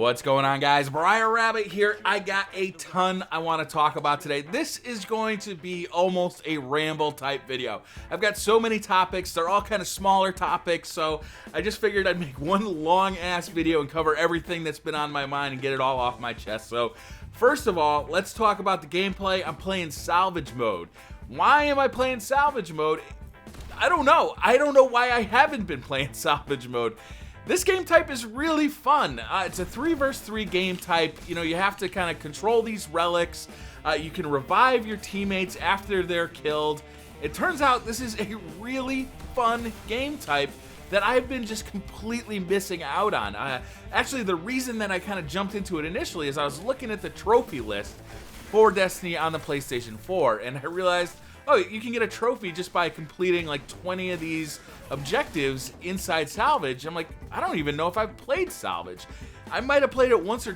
What's going on, guys? BriarRabbit here. I got a ton I want to talk about today. This is going to be almost a ramble type video. I've got so many topics. They're all kind of smaller topics, so I just figured I'd make one long ass video and cover everything that's been on my mind and get it all off my chest. So first of all, let's talk about the gameplay. I'm playing Salvage mode. Why am I playing Salvage mode? I don't know. I don't know why I haven't been playing Salvage mode. This game type is really fun. It's a 3 versus 3 game type. You know, you have to kind of control these relics. You can revive your teammates after they're killed. It turns out this is a really fun game type that I've been just completely missing out on. Actually, the reason that I kind of jumped into it initially is I was looking at the trophy list for Destiny on the PlayStation 4, and I realized, oh, you can get a trophy just by completing like 20 of these objectives inside Salvage. I'm like, I don't even know if I've played Salvage. I might have played it once or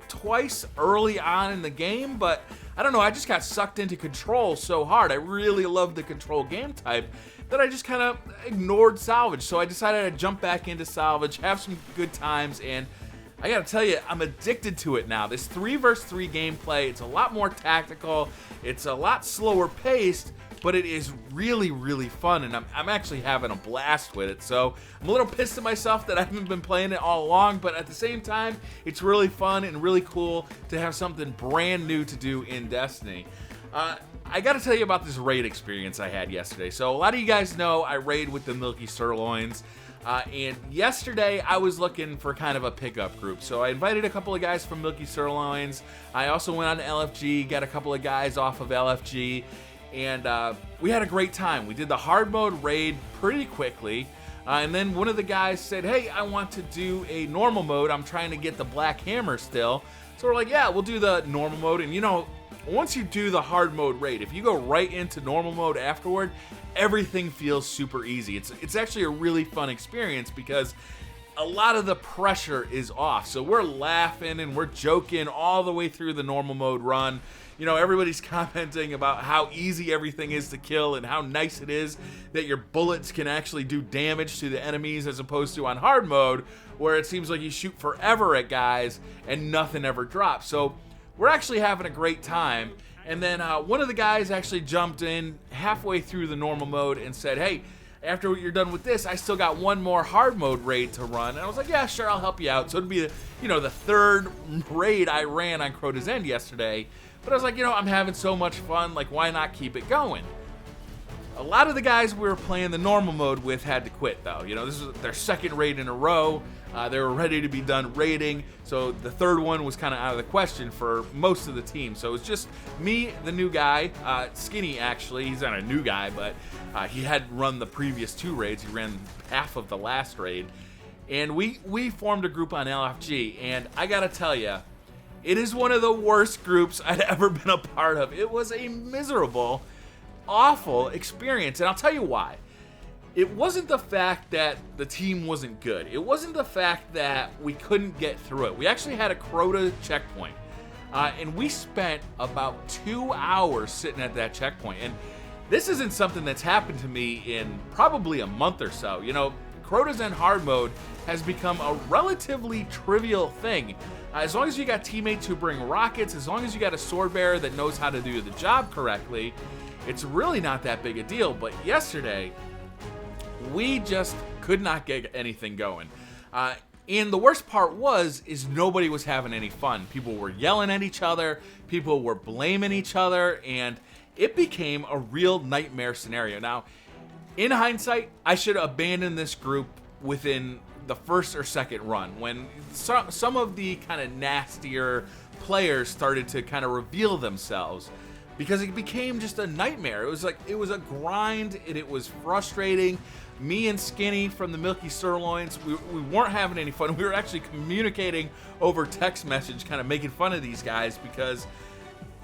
twice early on in the game, but I don't know, I just got sucked into Control so hard. I really love the Control game type that I just kind of ignored Salvage. So I decided to jump back into Salvage, have some good times, and I gotta tell you, I'm addicted to it now. This 3 versus 3 gameplay, it's a lot more tactical, it's a lot slower paced, but it is really, really fun, and I'm actually having a blast with it. So I'm a little pissed at myself that I haven't been playing it all along, but at the same time, it's really fun and really cool to have something brand new to do in Destiny. I gotta tell you about this raid experience I had yesterday. So a lot of you guys know I raid with the Milky Sirloins. And yesterday I was looking for kind of a pickup group, so I invited a couple of guys from Milky Sirloins. I also went on to LFG, got a couple of guys off of LFG, and we had a great time. We did the hard mode raid pretty quickly, and then one of the guys said, hey, I want to do a normal mode. I'm trying to get the Black Hammer still. So we're like, yeah, we'll do the normal mode. And you know, once you do the hard mode raid, if you go right into normal mode afterward, everything feels super easy. It's actually a really fun experience because a lot of the pressure is off. So we're laughing and we're joking all the way through the normal mode run. You know, everybody's commenting about how easy everything is to kill and how nice it is that your bullets can actually do damage to the enemies as opposed to on hard mode where it seems like you shoot forever at guys and nothing ever drops. So we're actually having a great time. And then one of the guys actually jumped in halfway through the normal mode and said, hey, after you're done with this, I still got one more hard mode raid to run. And I was like, yeah, sure, I'll help you out. So it'd be, the third raid I ran on Crota's End yesterday. But I was like, I'm having so much fun, like, why not keep it going? A lot of the guys we were playing the normal mode with had to quit, though. This is their second raid in a row. They were ready to be done raiding, so the third one was kind of out of the question for most of the team. So it was just me, the new guy, Skinny actually. He's not a new guy, but he had run the previous 2 raids. He ran half of the last raid. And we formed a group on LFG, and I gotta tell you, it is one of the worst groups I'd ever been a part of. It was a miserable, awful experience, and I'll tell you why. It wasn't the fact that the team wasn't good. It wasn't the fact that we couldn't get through it. We actually had a Crota checkpoint, and we spent about 2 hours sitting at that checkpoint. And this isn't something that's happened to me in probably a month or so. Crota's End hard mode has become a relatively trivial thing. As long as you got teammates who bring rockets, as long as you got a sword bearer that knows how to do the job correctly, it's really not that big a deal. But yesterday, we just could not get anything going. And the worst part is nobody was having any fun. People were yelling at each other, people were blaming each other, and it became a real nightmare scenario. Now, in hindsight, I should abandon this group within the first or second run when some of the kind of nastier players started to kind of reveal themselves, because it became just a nightmare. It was a grind, and it was frustrating. Me and Skinny from the Milky Sirloins, we weren't having any fun. We were actually communicating over text message, kind of making fun of these guys because,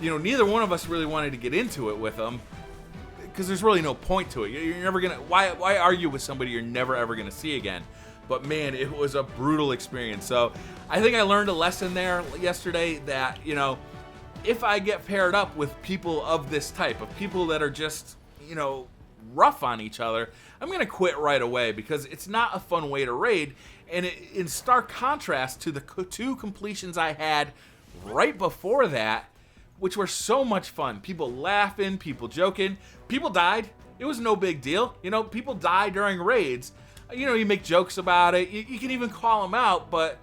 neither one of us really wanted to get into it with them because there's really no point to it. You're never gonna, why argue with somebody you're never ever gonna see again? But man, it was a brutal experience. So I think I learned a lesson there yesterday that, if I get paired up with people of this type, of people that are just, rough on each other, I'm going to quit right away because it's not a fun way to raid. And in stark contrast to the 2 completions I had right before that, which were so much fun. People laughing, people joking, people died. It was no big deal. You know, people die during raids. You know, you make jokes about it. You can even call them out, but,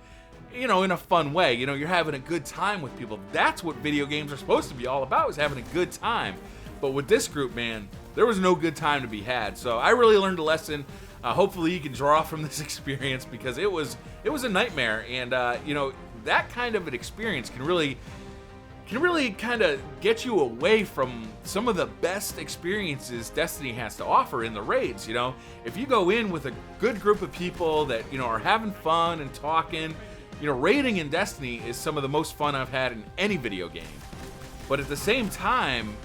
you know, in a fun way. You know, you're having a good time with people. That's what video games are supposed to be all about, is having a good time. But with this group, man, there was no good time to be had. So I really learned a lesson. Hopefully you can draw from this experience, because it was a nightmare. And, you know, that kind of an experience can really kind of get you away from some of the best experiences Destiny has to offer in the raids. You know, if you go in with a good group of people that, you know, are having fun and talking, you know, raiding in Destiny is some of the most fun I've had in any video game. But at the same time,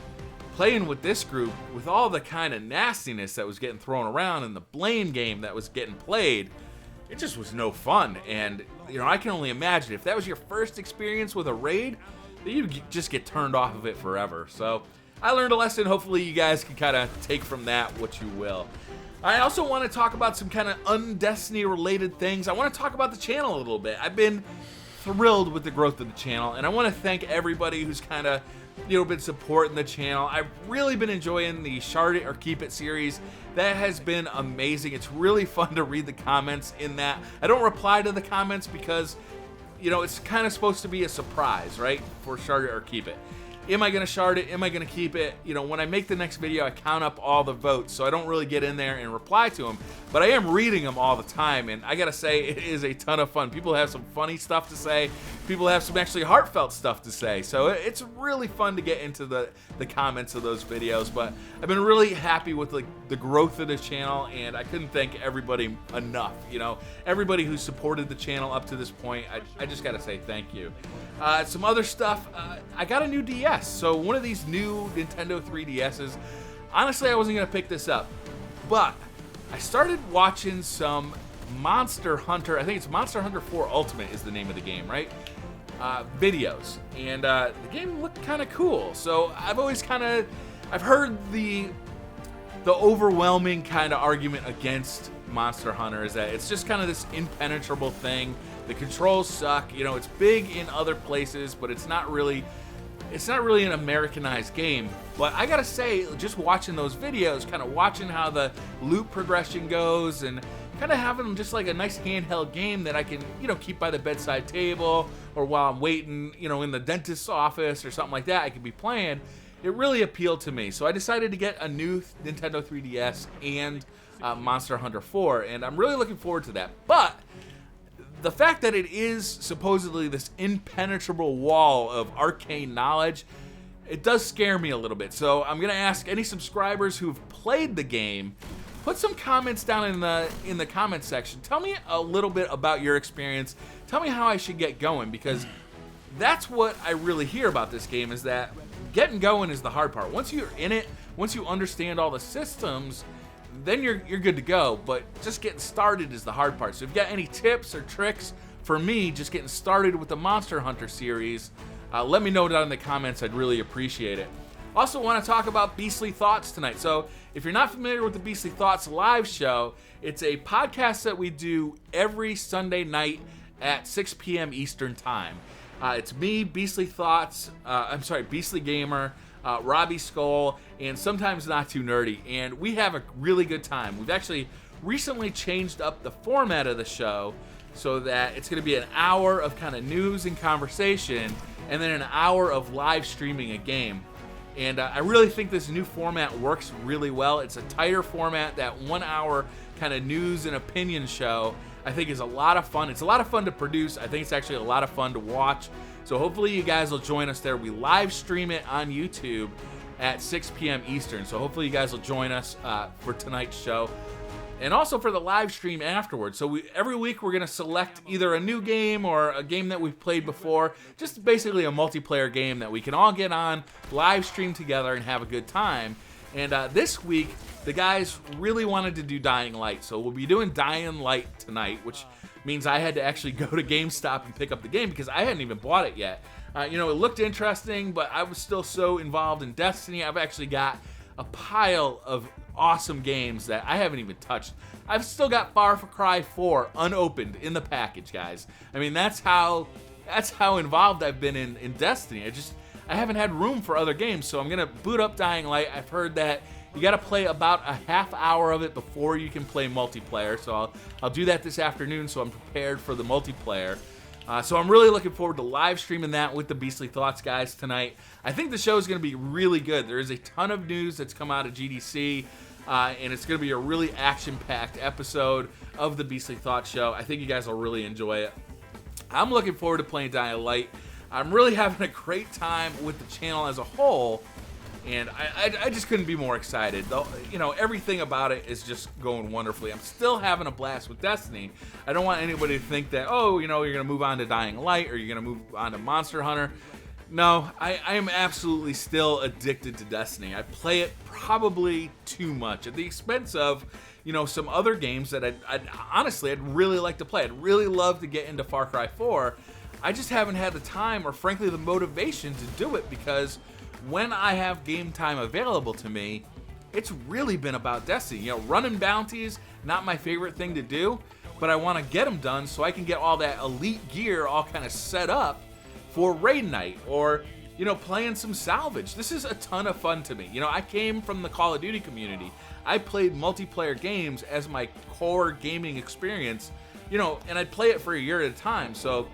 playing with this group, with all the kind of nastiness that was getting thrown around and the blame game that was getting played, it just was no fun. And, you know, I can only imagine if that was your first experience with a raid, you just get turned off of it forever. So I learned a lesson. Hopefully you guys can kind of take from that what you will. I also want to talk about some kind of un-Destiny related things. I want to talk about the channel a little bit. I've been thrilled with the growth of the channel, and I want to thank everybody who's kind of, you know, been supporting the channel. I've really been enjoying the Shard It or Keep It series. That has been amazing. It's really fun to read the comments in that. I don't reply to the comments because, you know, it's kind of supposed to be a surprise, right? For Shard It or Keep It. Am I going to shard it? Am I going to keep it? You know, when I make the next video, I count up all the votes, so I don't really get in there and reply to them. But I am reading them all the time, and I got to say, it is a ton of fun. People have some funny stuff to say. People have some actually heartfelt stuff to say. So it's really fun to get into the comments of those videos. But I've been really happy with the growth of the channel, and I couldn't thank everybody enough. You know, everybody who supported the channel up to this point, I just got to say thank you. Some other stuff, I got a new DS. So one of these new Nintendo 3DSs, honestly, I wasn't going to pick this up, but I started watching some Monster Hunter, I think it's Monster Hunter 4 Ultimate is the name of the game, right? Videos, and the game looked kind of cool. So I've heard the overwhelming kind of argument against Monster Hunter is that it's just kind of this impenetrable thing. The controls suck. You know, it's big in other places, but it's not really an Americanized game. But I gotta say, just watching those videos, kind of watching how the loot progression goes, and kind of having just like a nice handheld game that I can, you know, keep by the bedside table, or while I'm waiting, you know, in the dentist's office or something like that, I could be playing. It really appealed to me. So I decided to get a new Nintendo 3DS and Monster Hunter 4, and I'm really looking forward to that. But the fact that it is supposedly this impenetrable wall of arcane knowledge, it does scare me a little bit. So I'm gonna ask any subscribers who've played the game, put some comments down in the comment section. Tell me a little bit about your experience. Tell me how I should get going, because that's what I really hear about this game, is that getting going is the hard part. Once you're in it, once you understand all the systems, then you're good to go. But just getting started is the hard part. So if you've got any tips or tricks for me just getting started with the Monster Hunter series, let me know down in the comments. I'd really appreciate it. Also want to talk about Beastly Thoughts tonight. So if you're not familiar with the Beastly Thoughts live show, it's a podcast that we do every Sunday night at 6 p.m. Eastern time. It's me, Beastly Thoughts, Beastly Gamer, Robbie Skull, and sometimes Not Too Nerdy, and we have a really good time. We've actually recently changed up the format of the show so that it's going to be an hour of kind of news and conversation, and then an hour of live streaming a game. And I really think this new format works really well. It's a tighter format. That 1 hour kind of news and opinion show, I think, is a lot of fun. It's a lot of fun to produce. I think it's actually a lot of fun to watch. So hopefully you guys will join us there. We live stream it on YouTube at 6 p.m. Eastern. So hopefully you guys will join us for tonight's show, and also for the live stream afterwards. So every week we're going to select either a new game or a game that we've played before, just basically a multiplayer game that we can all get on, live stream together, and have a good time. And this week, the guys really wanted to do Dying Light, so we'll be doing Dying Light tonight, which means I had to actually go to GameStop and pick up the game because I hadn't even bought it yet. You know, it looked interesting, but I was still so involved in Destiny. I've actually got a pile of awesome games that I haven't even touched. I've still got Far Cry 4 unopened in the package, guys. I mean, that's how involved I've been in Destiny. I haven't had room for other games, so I'm gonna boot up Dying Light. I've heard that you gotta play about a half hour of it before you can play multiplayer, so I'll do that this afternoon so I'm prepared for the multiplayer. So I'm really looking forward to live streaming that with the Beastly Thoughts guys tonight. I think the show is going to be really good. There is a ton of news that's come out of GDC, and it's going to be a really action-packed episode of the Beastly Thoughts show. I think you guys will really enjoy it. I'm looking forward to playing Dying Light. I'm really having a great time with the channel as a whole, and I just couldn't be more excited. Though, you know, everything about it is just going wonderfully. I'm still having a blast with Destiny. I don't want anybody to think that, oh, you know, you're going to move on to Dying Light or you're going to move on to Monster Hunter. No, I am absolutely still addicted to Destiny. I play it probably too much at the expense of, you know, some other games that I'd really like to play. I'd really love to get into Far Cry 4. I just haven't had the time or, frankly, the motivation to do it because when I have game time available to me, it's really been about Destiny. You know, running bounties, not my favorite thing to do, but I want to get them done so I can get all that elite gear all kind of set up for raid night or, you know, playing some Salvage. This is a ton of fun to me. You know, I came from the Call of Duty community. I played multiplayer games as my core gaming experience, you know, and I'd play it for a year at a time. So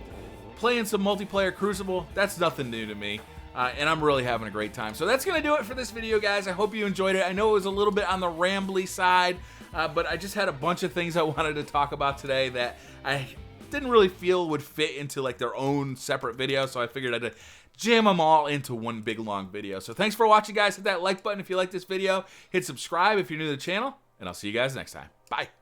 playing some multiplayer Crucible, that's nothing new to me. And I'm really having a great time. So that's going to do it for this video, guys. I hope you enjoyed it. I know it was a little bit on the rambly side, but I just had a bunch of things I wanted to talk about today that I didn't really feel would fit into like their own separate video, so I figured I'd jam them all into one big long video. So thanks for watching, guys. Hit that like button if you like this video. Hit subscribe if you're new to the channel, and I'll see you guys next time. Bye.